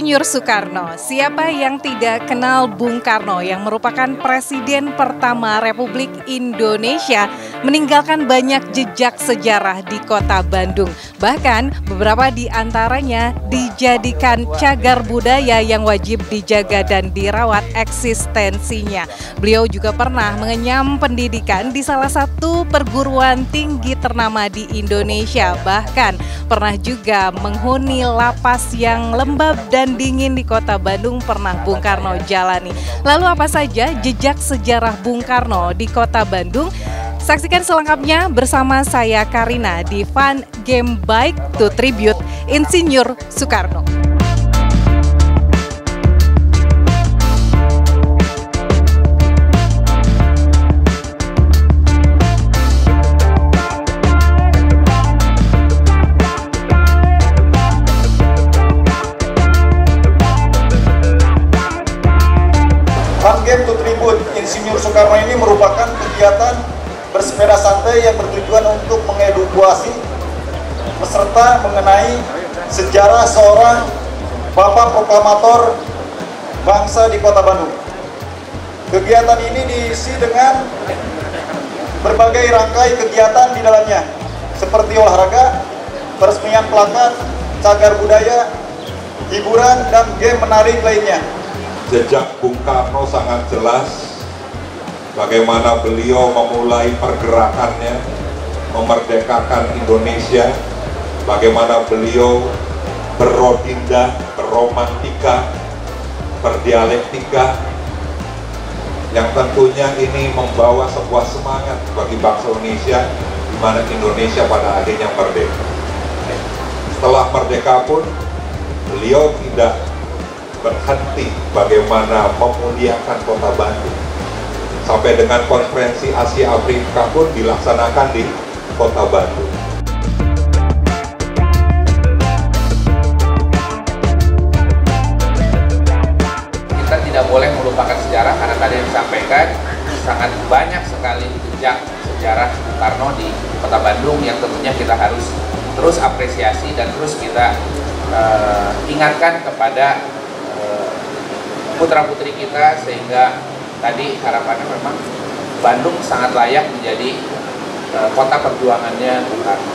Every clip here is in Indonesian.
Insinyur Soekarno. Siapa yang tidak kenal Bung Karno yang merupakan Presiden pertama Republik Indonesia, meninggalkan banyak jejak sejarah di kota Bandung. Bahkan beberapa di antaranya dijadikan cagar budaya yang wajib dijaga dan dirawat eksistensinya. Beliau juga pernah mengenyam pendidikan di salah satu perguruan tinggi ternama di Indonesia. Bahkan pernah juga menghuni lapas yang lembab dan dingin di kota Bandung pernah Bung Karno jalani. Lalu apa saja jejak sejarah Bung Karno di kota Bandung? Saksikan selengkapnya bersama saya Karina di Fun Game Bike to Tribute Insinyur Soekarno. Fun Game to Tribute Insinyur Soekarno ini merupakan kegiatan bersepeda santai yang bertujuan untuk mengedukasi peserta mengenai sejarah seorang Bapak Proklamator bangsa di kota Bandung. Kegiatan ini diisi dengan berbagai rangkai kegiatan di dalamnya, seperti olahraga, peresmian plakat, cagar budaya, hiburan, dan game menarik lainnya. Jejak Bung Karno sangat jelas bagaimana beliau memulai pergerakannya memerdekakan Indonesia, bagaimana beliau berrodindah, berromantika, berdialektika, yang tentunya ini membawa sebuah semangat bagi bangsa Indonesia, di mana Indonesia pada akhirnya merdeka. Setelah merdeka pun beliau tidak berhenti bagaimana memuliakan kota Bandung. Sampai dengan konferensi Asia Afrika pun dilaksanakan di kota Bandung. Kita tidak boleh melupakan sejarah karena tadi yang disampaikan sangat banyak sekali jejak sejarah Bung Karno di kota Bandung yang tentunya kita harus terus apresiasi dan terus kita ingatkan kepada putra-putri kita, sehingga tadi harapannya memang Bandung sangat layak menjadi kota perjuangannya Bung Karno.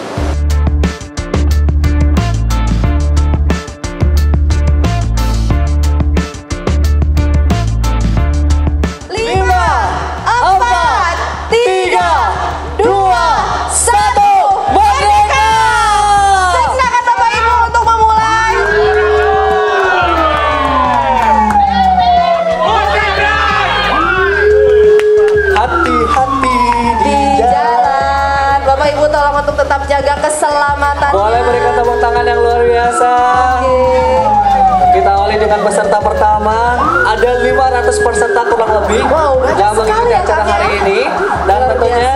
Untuk tetap jaga keselamatan. Boleh berikan tepuk tangan yang luar biasa. Kita awali dengan peserta pertama. Ada 500 peserta kurang lebih yang mengikuti acara hari ini, dan tentunya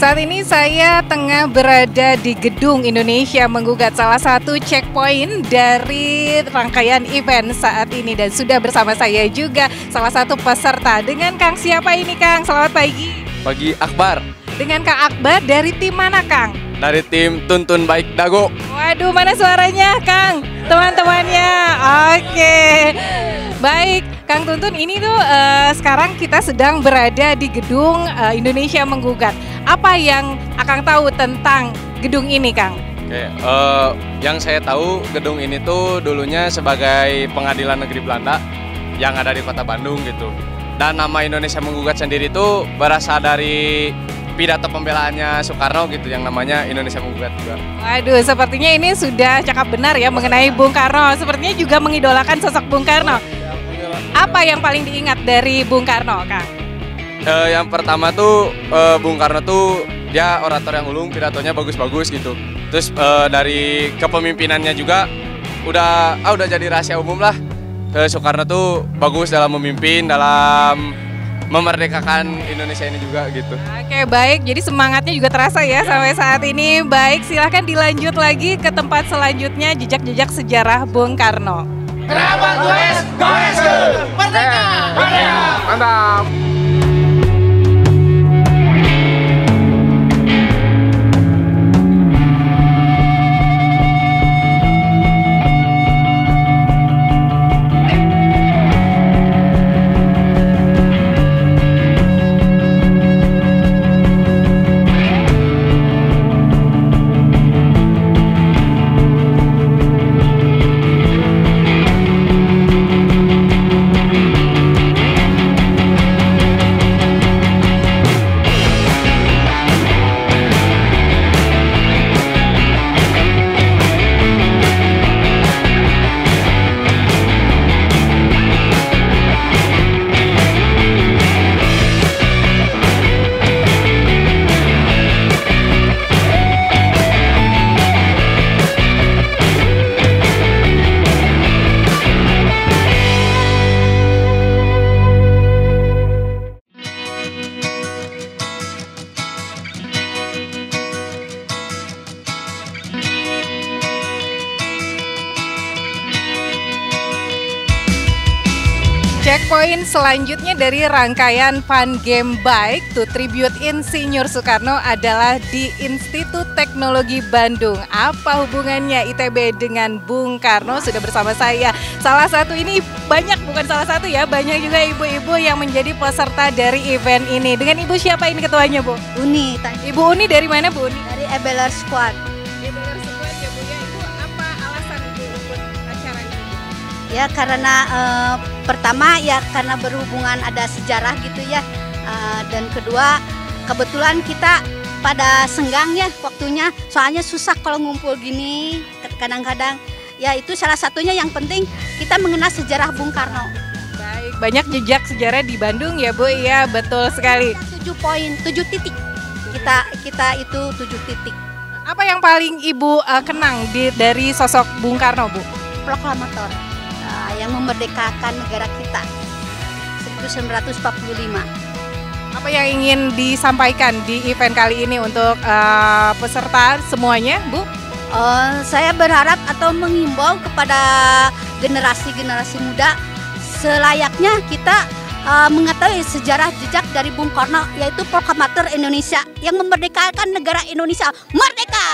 saat ini saya tengah berada di Gedung Indonesia Menggugat, salah satu checkpoint dari rangkaian event saat ini, dan sudah bersama saya juga salah satu peserta. Dengan Kang siapa ini Kang? Selamat pagi. Pagi, Akbar. Dengan Kang Akbar, dari tim mana Kang? Dari tim Tuntun Baik Dago. Waduh, mana suaranya Kang? Teman-temannya. Oke. Baik, Kang Tuntun, ini tuh sekarang kita sedang berada di Gedung Indonesia Menggugat. Apa yang Akang tahu tentang gedung ini, Kang? Oke, yang saya tahu gedung ini tuh dulunya sebagai pengadilan negeri Belanda yang ada di kota Bandung gitu. Dan nama Indonesia Menggugat sendiri itu berasal dari pidato pembelaannya Soekarno gitu yang namanya Indonesia Menggugat juga. Waduh, sepertinya ini sudah cakap benar ya mengenai Bung Karno. Sepertinya juga mengidolakan sosok Bung Karno. Apa yang paling diingat dari Bung Karno, Kang? Yang pertama tuh Bung Karno tuh dia orator yang ulung, pidatonya bagus-bagus gitu. Terus dari kepemimpinannya juga udah jadi rahasia umum lah. Soekarno tuh bagus dalam memimpin, dalam memerdekakan Indonesia ini juga gitu. Oke, baik. Jadi semangatnya juga terasa ya sampai saat ini. Baik, silahkan dilanjut lagi ke tempat selanjutnya, jejak-jejak sejarah Bung Karno. Kerabat goes, merdeka! Merdeka! Mantap! Checkpoint selanjutnya dari rangkaian Fun Game Bike to Tribute Insinyur Soekarno adalah di Institut Teknologi Bandung. Apa hubungannya ITB dengan Bung Karno? Sudah bersama saya. Salah satu ini banyak, bukan salah satu ya, banyak juga ibu-ibu yang menjadi peserta dari event ini. Dengan Ibu siapa ini ketuanya, Bu? Uni. Ibu Uni dari mana, Bu Uni? Dari Ebeler Squad. Ebeler Squad ya, Bu ya. Ibu apa alasan Ibu ikut acara ini? Ya karena pertama ya karena berhubungan ada sejarah gitu ya, dan kedua kebetulan kita pada senggang ya waktunya, soalnya susah kalau ngumpul gini kadang-kadang. Ya itu salah satunya, yang penting kita mengenal sejarah Bung Karno. Baik, banyak jejak sejarah di Bandung ya, Bu. Iya, betul sekali. 7 titik. Kita itu 7 titik. Apa yang paling Ibu kenang dari sosok Bung Karno, Bu? Proklamator yang memerdekakan negara kita 1945. Apa yang ingin disampaikan di event kali ini untuk peserta semuanya, Bu? Saya berharap atau mengimbau kepada generasi-generasi muda, selayaknya kita mengetahui sejarah jejak dari Bung Karno, yaitu proklamator Indonesia yang memerdekakan negara Indonesia. Merdeka!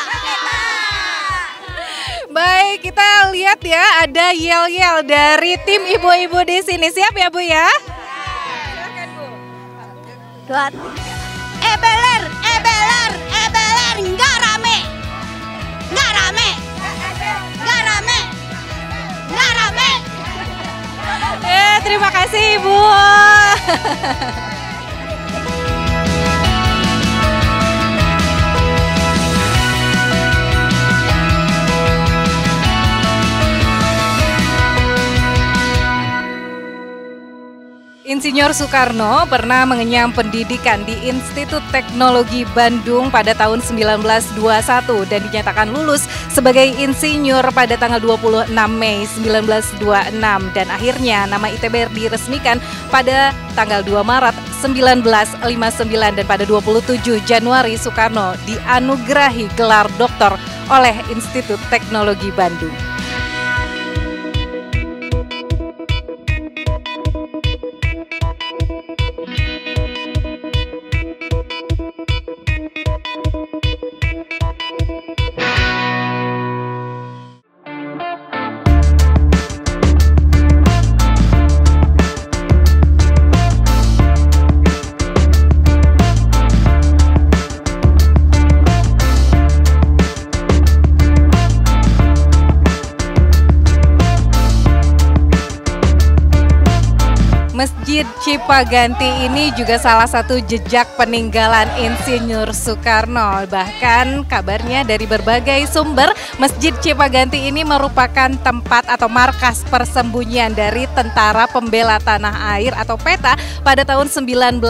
Baik, kita lihat ya, ada yel-yel dari tim ibu-ibu di sini. Siap ya, Bu ya? Silakan, Bu. 2, 3. Ebeler, nggak rame. Nggak rame. Nggak rame. Nggak rame. Terima kasih, Ibu. Insinyur Soekarno pernah mengenyam pendidikan di Institut Teknologi Bandung pada tahun 1921 dan dinyatakan lulus sebagai insinyur pada tanggal 26 Mei 1926, dan akhirnya nama ITB diresmikan pada tanggal 2 Maret 1959, dan pada 27 Januari Soekarno dianugerahi gelar doktor oleh Institut Teknologi Bandung. Masjid Cipaganti ini juga salah satu jejak peninggalan Insinyur Soekarno. Bahkan kabarnya dari berbagai sumber, Masjid Cipaganti ini merupakan tempat atau markas persembunyian dari Tentara Pembela Tanah Air atau PETA pada tahun 1950.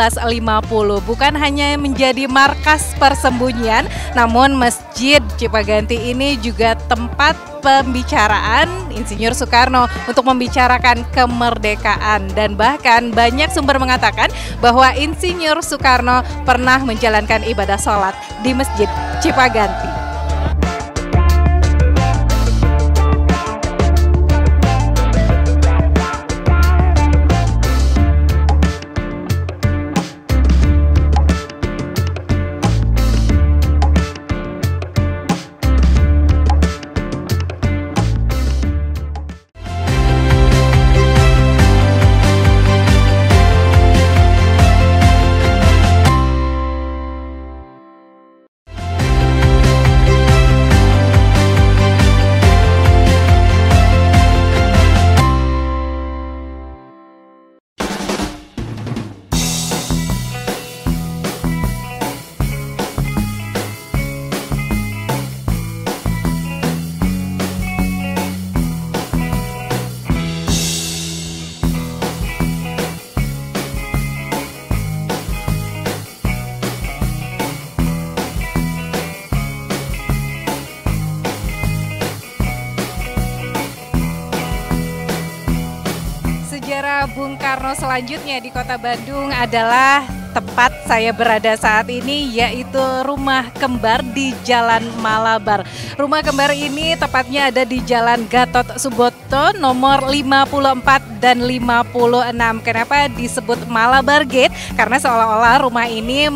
Bukan hanya menjadi markas persembunyian, namun Masjid Cipaganti ini juga tempat pembicaraan Insinyur Soekarno untuk membicarakan kemerdekaan, dan bahkan banyak sumber mengatakan bahwa Insinyur Soekarno pernah menjalankan ibadah sholat di Masjid Cipaganti. Sejarah Bung Karno selanjutnya di Kota Bandung adalah tempat saya berada saat ini, yaitu Rumah Kembar di Jalan Malabar. Rumah Kembar ini tepatnya ada di Jalan Gatot Subroto nomor 54 dan 56. Kenapa disebut Malabar Gate? Karena seolah-olah rumah ini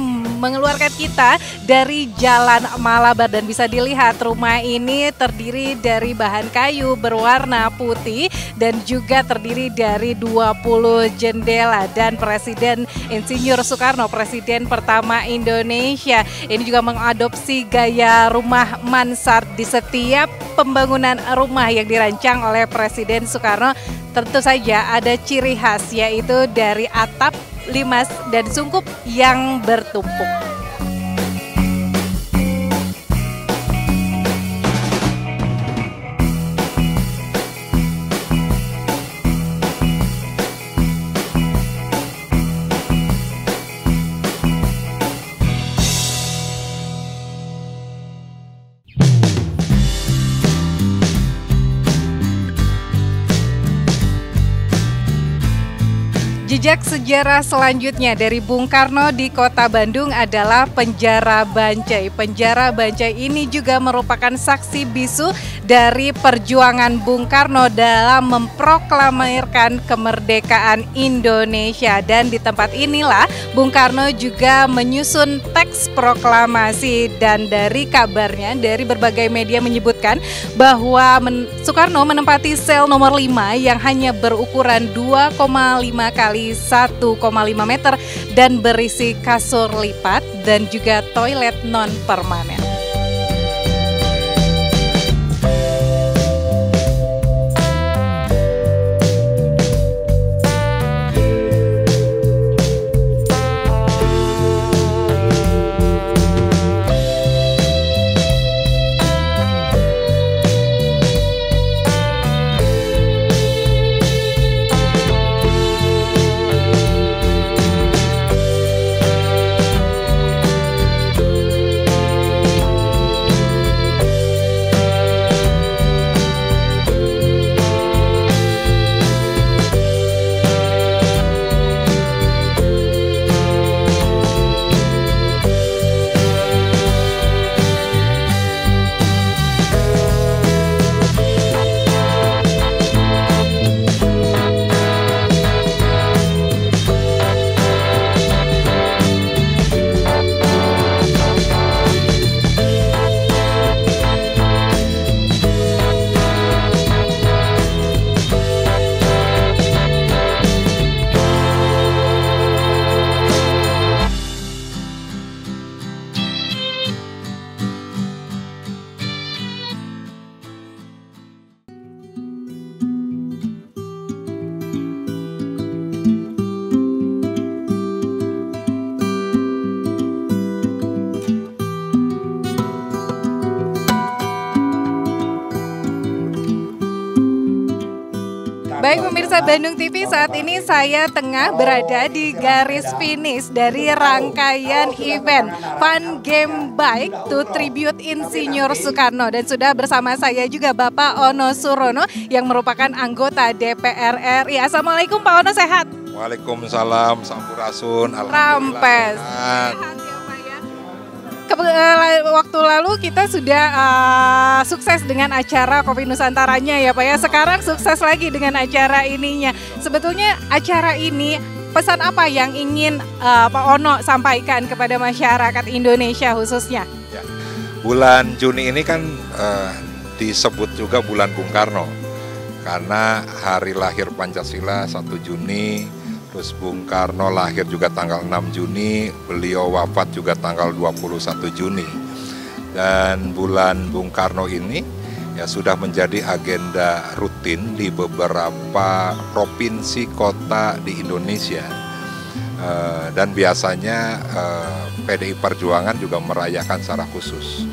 mengeluarkan kita dari Jalan Malabar, dan bisa dilihat rumah ini terdiri dari bahan kayu berwarna putih dan juga terdiri dari 20 jendela. Dan Presiden Insinyur Soekarno, Presiden pertama Indonesia, ini juga mengadopsi gaya rumah mansard. Di setiap pembangunan rumah yang dirancang oleh Presiden Soekarno tentu saja ada ciri khas, yaitu dari atap, limas, dan sungkup yang bertumpuk. Jejak sejarah selanjutnya dari Bung Karno di Kota Bandung adalah Penjara Bancai. Penjara Bancai ini juga merupakan saksi bisu dari perjuangan Bung Karno dalam memproklamirkan kemerdekaan Indonesia. Dan di tempat inilah Bung Karno juga menyusun teks proklamasi, dan dari kabarnya dari berbagai media menyebutkan bahwa Soekarno menempati sel nomor 5 yang hanya berukuran 2,5 kali 1,5 meter dan berisi kasur lipat dan juga toilet non permanen. Baik pemirsa Bandung TV, saat ini saya tengah berada di garis finish dari rangkaian event Fun Game Bike to Tribute Insinyur Soekarno. Dan sudah bersama saya juga Bapak Ono Surono yang merupakan anggota DPR RI. Assalamualaikum Pak Ono, sehat? Waalaikumsalam, sampurasun, Rampes. Waktu lalu kita sudah sukses dengan acara Kopi Nusantaranya ya Pak ya. Sekarang sukses lagi dengan acara ininya. Sebetulnya acara ini pesan apa yang ingin Pak Ono sampaikan kepada masyarakat Indonesia khususnya? Ya. Bulan Juni ini kan disebut juga bulan Bung Karno. Karena hari lahir Pancasila 1 Juni. Terus Bung Karno lahir juga tanggal 6 Juni, beliau wafat juga tanggal 21 Juni. Dan bulan Bung Karno ini ya sudah menjadi agenda rutin di beberapa provinsi kota di Indonesia. Dan biasanya PDI Perjuangan juga merayakan secara khusus.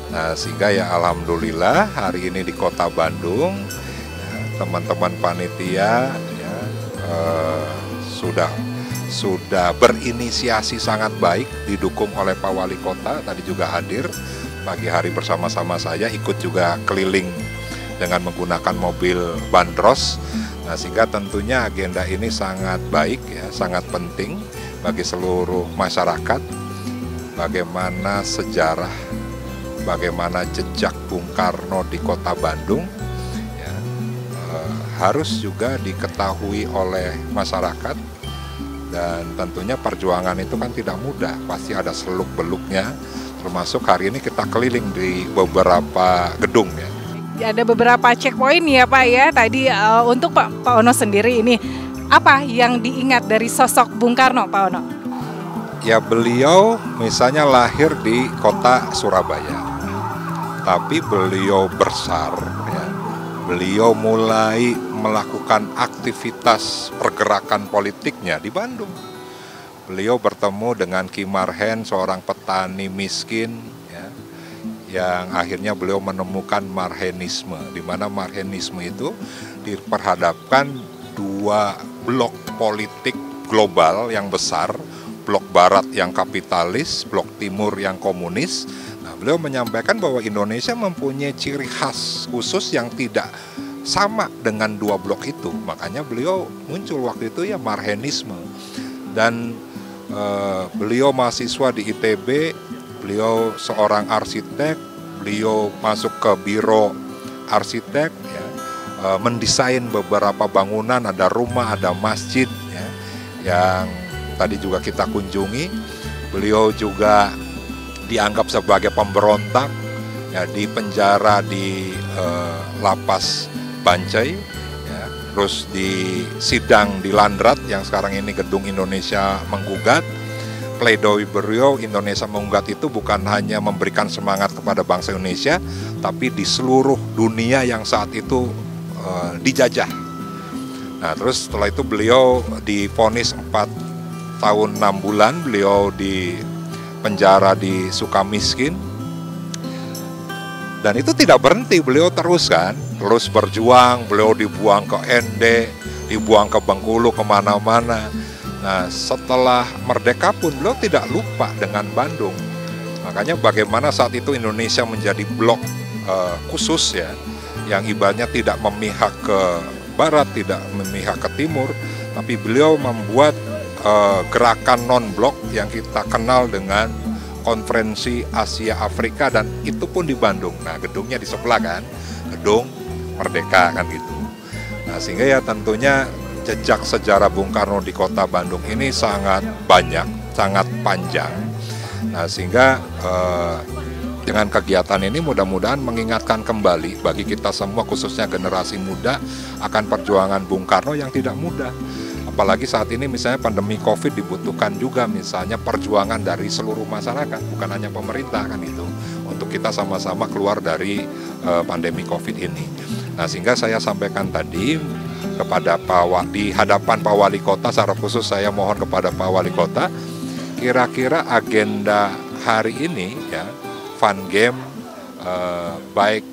Nah, sehingga ya alhamdulillah hari ini di Kota Bandung teman-teman panitia ya, sudah berinisiasi sangat baik, didukung oleh Pak Wali Kota, tadi juga hadir pagi hari bersama-sama saya, ikut juga keliling dengan menggunakan mobil bandros. Nah, sehingga tentunya agenda ini sangat baik ya, sangat penting bagi seluruh masyarakat. Bagaimana sejarah, bagaimana jejak Bung Karno di Kota Bandung ya, harus juga diketahui oleh masyarakat. Dan tentunya perjuangan itu kan tidak mudah, pasti ada seluk-beluknya, termasuk hari ini kita keliling di beberapa gedung ya. Ada beberapa checkpoint ya Pak ya, tadi untuk Pak Ono sendiri ini, apa yang diingat dari sosok Bung Karno Pak Ono? Ya beliau misalnya lahir di kota Surabaya, tapi beliau besar ya, beliau mulai melakukan aktivitas pergerakan politiknya di Bandung. Beliau bertemu dengan Ki Marhen, seorang petani miskin, ya, yang akhirnya beliau menemukan Marhenisme, di mana Marhenisme itu diperhadapkan dua blok politik global yang besar, blok barat yang kapitalis, blok timur yang komunis. Nah, beliau menyampaikan bahwa Indonesia mempunyai ciri khas khusus yang tidak sama dengan dua blok itu, makanya beliau muncul waktu itu ya Marhenisme. Dan beliau mahasiswa di ITB, beliau seorang arsitek, beliau masuk ke biro arsitek, ya, mendesain beberapa bangunan, ada rumah, ada masjid, ya, yang tadi juga kita kunjungi. Beliau juga dianggap sebagai pemberontak, ya, di penjara di lapas Bancai, ya, terus di sidang di Landrat yang sekarang ini Gedung Indonesia Menggugat. Pledoi beliau Indonesia Menggugat itu bukan hanya memberikan semangat kepada bangsa Indonesia, tapi di seluruh dunia yang saat itu dijajah. Nah, terus setelah itu beliau divonis 4 tahun 6 bulan, beliau di penjara di Sukamiskin. Dan itu tidak berhenti, beliau terus berjuang, beliau dibuang ke ND, dibuang ke Bengkulu, kemana-mana. Nah, setelah merdeka pun beliau tidak lupa dengan Bandung. Makanya bagaimana saat itu Indonesia menjadi blok khusus ya, yang ibaratnya tidak memihak ke barat, tidak memihak ke timur, tapi beliau membuat gerakan non-blok yang kita kenal dengan Konferensi Asia Afrika, dan itu pun di Bandung. Nah, gedungnya di sebelah kan, Gedung Merdeka kan gitu. Nah, sehingga ya tentunya jejak sejarah Bung Karno di Kota Bandung ini sangat banyak, sangat panjang. Nah, sehingga dengan kegiatan ini mudah-mudahan mengingatkan kembali bagi kita semua, khususnya generasi muda, akan perjuangan Bung Karno yang tidak mudah. Apalagi saat ini misalnya pandemi COVID dibutuhkan juga misalnya perjuangan dari seluruh masyarakat, bukan hanya pemerintah kan itu, untuk kita sama-sama keluar dari pandemi COVID ini. Nah, sehingga saya sampaikan tadi kepada di hadapan Pak Wali Kota, secara khusus saya mohon kepada Pak Wali Kota, kira-kira agenda hari ini ya, Fun Game Bike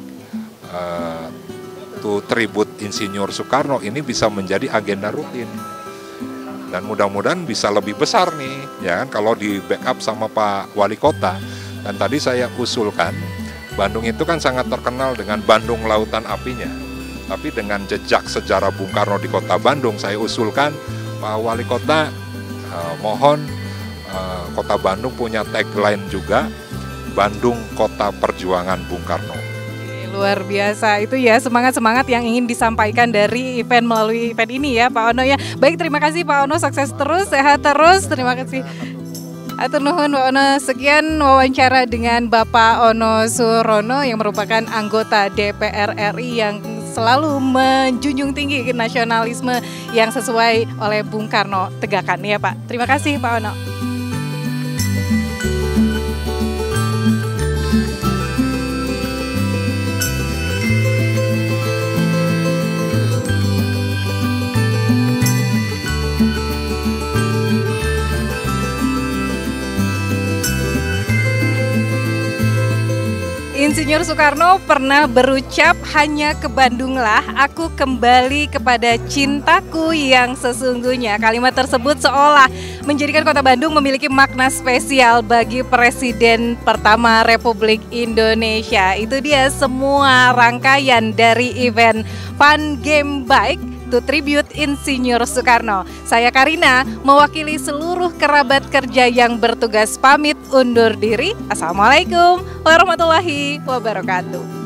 to Tribute Insinyur Soekarno ini bisa menjadi agenda rutin. Dan mudah-mudahan bisa lebih besar nih, ya kan, kalau di backup sama Pak Wali Kota. Dan tadi saya usulkan, Bandung itu kan sangat terkenal dengan Bandung Lautan Apinya. Tapi dengan jejak sejarah Bung Karno di Kota Bandung, saya usulkan Pak Wali Kota, mohon Kota Bandung punya tagline juga, Bandung Kota Perjuangan Bung Karno. Luar biasa, itu ya semangat-semangat yang ingin disampaikan dari event melalui event ini ya Pak Ono ya. Baik, terima kasih Pak Ono, sukses terus, sehat terus, terima kasih. Atur nuhun Pak Ono. Sekian wawancara dengan Bapak Ono Surono yang merupakan anggota DPR RI yang selalu menjunjung tinggi nasionalisme yang sesuai oleh Bung Karno tegakkan ya Pak. Terima kasih Pak Ono. Insinyur Soekarno pernah berucap, hanya ke Bandunglah aku kembali kepada cintaku yang sesungguhnya. Kalimat tersebut seolah menjadikan Kota Bandung memiliki makna spesial bagi Presiden pertama Republik Indonesia. Itu dia semua rangkaian dari event Fun Game Bike to Tribute Insinyur Soekarno. Saya Karina, mewakili seluruh kerabat kerja yang bertugas pamit undur diri. Assalamualaikum warahmatullahi wabarakatuh.